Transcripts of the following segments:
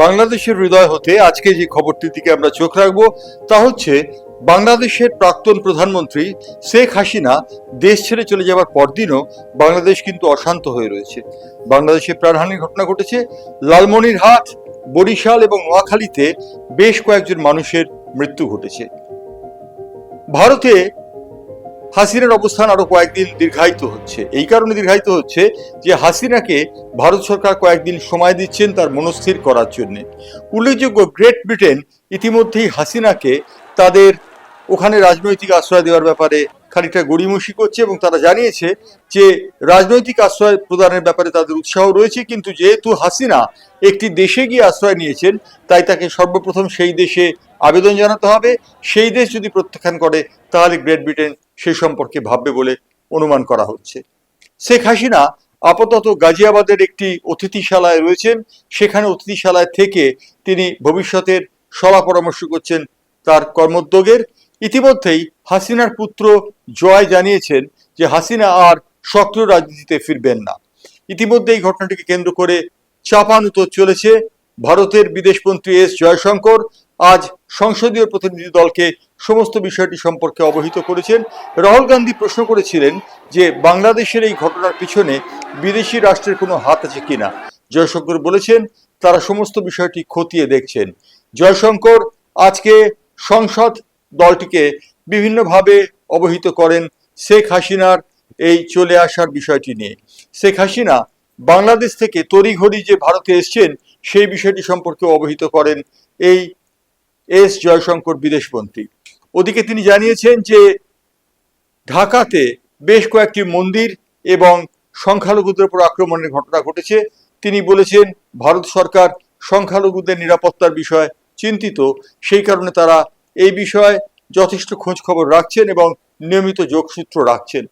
বাংলাদেশের হৃদয় হতে আজকে যে খবরটির দিকে আমরা চোখ রাখবো তা হচ্ছে বাংলাদেশের প্রাক্তন প্রধানমন্ত্রী শেখ হাসিনা দেশ ছেড়ে চলে যাওয়ার পরদিনও বাংলাদেশ কিন্তু অশান্ত হয়ে রয়েছে। বাংলাদেশে প্রাণহানির ঘটনা ঘটেছে। লালমনিরহাট, বরিশাল এবং নোয়াখালীতে বেশ কয়েকজন মানুষের মৃত্যু ঘটেছে। ভারতে হাসিনার অবস্থান আরো কয়েকদিন দীর্ঘায়িত হচ্ছে। এই কারণে দীর্ঘায়িত হচ্ছে যে হাসিনাকে ভারত সরকার কয়েকদিন সময় দিচ্ছেন তার মনস্থির করার জন্য। উল্লেখযোগ্য, গ্রেট ব্রিটেন ইতিমধ্যেই হাসিনাকে তাদের ওখানে রাজনৈতিক আশ্রয় দেওয়ার ব্যাপারে খানিকটা গড়িমসি করছে এবং তারা জানিয়েছে যে রাজনৈতিক আশ্রয় প্রদানের ব্যাপারে তাদের উৎসাহ রয়েছে, কিন্তু যেহেতু হাসিনা একটি দেশে গিয়ে আশ্রয় নিয়েছেন তাই তাকে সর্বপ্রথম সেই দেশে আবেদন জানাতে হবে। সেই দেশ যদি প্রত্যাখ্যান করে তাহলে গ্রেট ব্রিটেন সেই সম্পর্কে ভাববে বলে অনুমান করা হচ্ছে। শেখ হাসিনা আপাতত গাজিয়াবাদের একটি অতিথিশালায় রয়েছেন। সেখানে অতিথিশালায় থেকে তিনি ভবিষ্যতের সভা পরামর্শ করছেন তার কর্মোদ্যোগের। ইতিমধ্যেই হাসিনার পুত্র জয় জানিয়েছেন যে হাসিনা আর সক্রিয় রাজনীতিতে ফিরবেন না। ইতিমধ্যে এই ঘটনাটিকে কেন্দ্র করে চাপানুতোর চলেছে। ভারতের বিদেশমন্ত্রী এস জয়শঙ্কর আজ সংসদীয় প্রতিনিধি দলকে সমস্ত বিষয়টি সম্পর্কে অবহিত করেছেন। রাহুল গান্ধী প্রশ্ন করেছিলেন যে বাংলাদেশের এই ঘটনার পিছনে বিদেশি রাষ্ট্রের কোনো হাত আছে কিনা। জয়শঙ্কর বলেছেন তারা সমস্ত বিষয়টি খতিয়ে দেখছেন। জয়শঙ্কর আজকে সংসদ দলটিকে বিভিন্নভাবে অবহিত করেন শেখ হাসিনার এই চলে আসার বিষয়টি নিয়ে। শেখ হাসিনা বাংলাদেশ থেকে তড়িঘড়ি যে ভারতে এসছেন সেই বিষয়টি সম্পর্কে অবহিত করেন এই এস জয়শঙ্কর বিদেশমন্ত্রী। ওদিকে তিনি জানিয়েছেন যে ঢাকাতে বেশ কয়েকটি মন্দির এবং সংখ্যালঘুদের উপর আক্রমণের ঘটনা ঘটেছে। তিনি বলেছেন ভারত সরকার সংখ্যালঘুদের নিরাপত্তার বিষয়ে চিন্তিত, সেই কারণে তারা এই বিষয়ে যথেষ্ট খোঁজ খবর রাখছেন এবং নিয়মিত যোগসূত্র রাখছেন।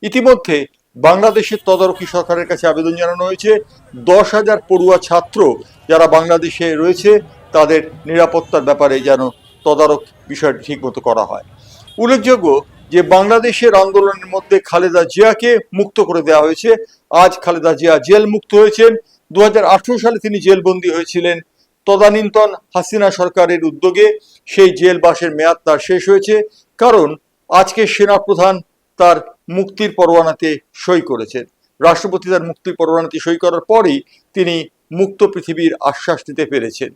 ইতিমধ্যে বাংলাদেশের তদারকি সরকারের কাছে আবেদন জানানো হয়েছে 10,000 পড়ুয়া ছাত্র যারা বাংলাদেশে রয়েছে তাদের নিরাপত্তার ব্যাপারে যেন তদারক বিষয়টি ঠিকমতো করা হয়। উল্লেখযোগ্য যে বাংলাদেশের আন্দোলনের মধ্যে খালেদা জিয়াকে মুক্ত করে দেওয়া হয়েছে। আজ খালেদা জিয়া জেল মুক্ত হয়েছেন। 2018 সালে তিনি জেলবন্দী হয়েছিলেন। তদানীন্তন হাসিনা সরকারের উদ্যোগে সেই জেলবাসের মেয়াদ তার শেষ হয়েছে, কারণ আজকে সেনাপ্রধান তার মুক্তির পরোয়ানাতে সই করেছেন। রাষ্ট্রপতি তার মুক্তির পরোয়ানাতে সই করার পরই তিনি মুক্ত পৃথিবীর আশ্বাস নিতে পেরেছেন।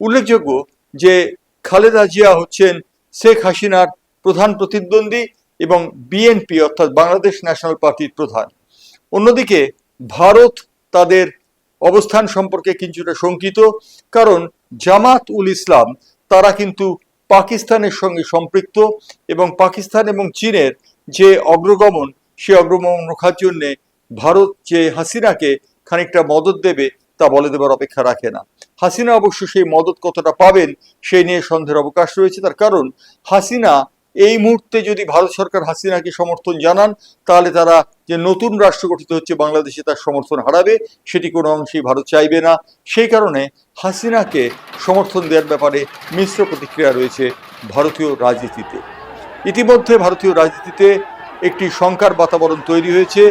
উল্লেখযোগ্য যে খালেদা জিয়া হচ্ছেন শেখ হাসিনার প্রধান প্রতিদ্বন্দ্বী এবং বিএনপি অর্থাৎ বাংলাদেশ ন্যাশনাল পার্টির প্রধান। অন্যদিকে ভারত তাদের অবস্থান সম্পর্কে কিছুটা শঙ্কিত, কারণ জামাত উল ইসলাম তারা কিন্তু পাকিস্তানের সঙ্গে সম্পৃক্ত এবং পাকিস্তান এবং চীনের যে অগ্রগমন সে অগ্রগমন রোখার জন্যে ভারত যে হাসিনাকে খানিকটা মদত দেবে তা বলে দেবার অপেক্ষা রাখে না। হাসিনা অবশ্য সেই মদত কতটা পাবেন সেই নিয়ে সন্দেহের অবকাশ রয়েছে। তার কারণ হাসিনা এই মুহূর্তে যদি ভারত সরকার হাসিনাকে সমর্থন জানান তাহলে তারা যে নতুন রাষ্ট্র গঠিত হচ্ছে বাংলাদেশে তার সমর্থন হারাবে, সেটি কোনো অংশেই ভারত চাইবে না। সেই কারণে হাসিনাকে সমর্থন দেওয়ার ব্যাপারে মিশ্র প্রতিক্রিয়া রয়েছে ভারতীয় রাজনীতিতে। ইতিমধ্যে ভারতীয় রাজনীতিতে একটি শঙ্কার বাতাবরণ তৈরি হয়েছে।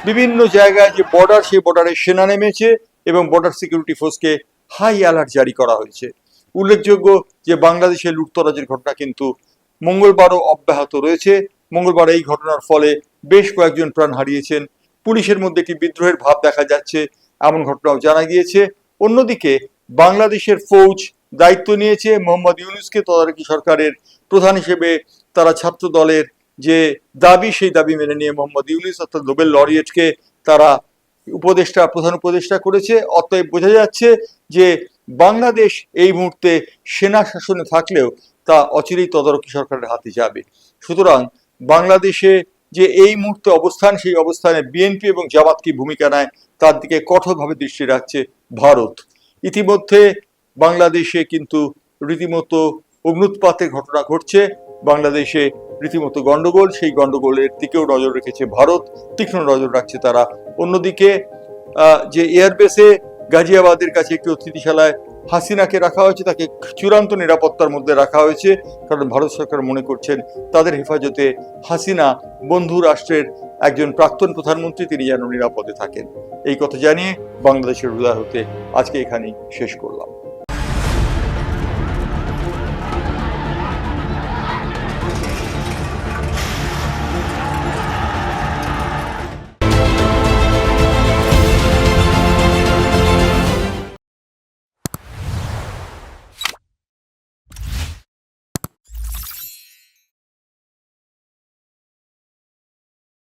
বিভিন্ন জায়গায় যে বর্ডার সেই বর্ডারে সেনা নেমেছে এবং বর্ডার সিকিউরিটি ফোর্সকে হাই অ্যালার্ট জারি করা হয়েছে। উল্লেখযোগ্য যে বাংলাদেশে লুটতরাজের ঘটনা কিন্তু মঙ্গলবারও অব্যাহত রয়েছে। মঙ্গলবার এই ঘটনার ফলে বেশ কয়েকজন প্রাণ হারিয়েছেন। পুলিশের মধ্যে একটি বিদ্রোহের ভাব দেখা যাচ্ছে, এমন ঘটনাও জানা গিয়েছে। অন্যদিকে বাংলাদেশের ফৌজ দায়িত্ব নিয়েছে মোহাম্মদ ইউনূসকে তদারকি সরকারের প্রধান হিসেবে। তারা ছাত্র দলের যে দাবি সেই দাবি মেনে নিয়ে মোহাম্মদ ইউনূস অর্থাৎ নোবেল লরিয়েটকে তারা প্রধান উপদেষ্টা করেছে। অতএব বোঝা যাচ্ছে যে বাংলাদেশ এই মুহূর্তে সেনা শাসনে থাকলেও তা অচিরেই তদারকি সরকারের হাতে যাবে। সুতরাং বাংলাদেশে যে এই মুহূর্তে অবস্থান সেই অবস্থানে বিএনপি এবং জামাত কি ভূমিকা নেয় তার দিকে কঠোরভাবে দৃষ্টি রাখছে ভারত। ইতিমধ্যে বাংলাদেশে কিন্তু রীতিমতো অগ্নুৎপাতের ঘটনা ঘটছে। বাংলাদেশে রীতিমতো গন্ডগোল, সেই গন্ডগোলের দিকেও নজর রেখেছে ভারত, তীক্ষ্ণ নজর রাখছে তারা। অন্যদিকে যে এয়ারবেসে গাজিয়াবাদের কাছে একটি অতিথিশালায় হাসিনাকে রাখা হয়েছে তাকে চূড়ান্ত নিরাপত্তার মধ্যে রাখা হয়েছে, কারণ ভারত সরকার মনে করছেন তাদের হেফাজতে হাসিনা বন্ধু রাষ্ট্রের একজন প্রাক্তন প্রধানমন্ত্রী, তিনি যেন নিরাপদে থাকেন। এই কথা জানিয়ে বাংলাদেশের হৃদয় হতে আজকে এখানেই শেষ করলাম।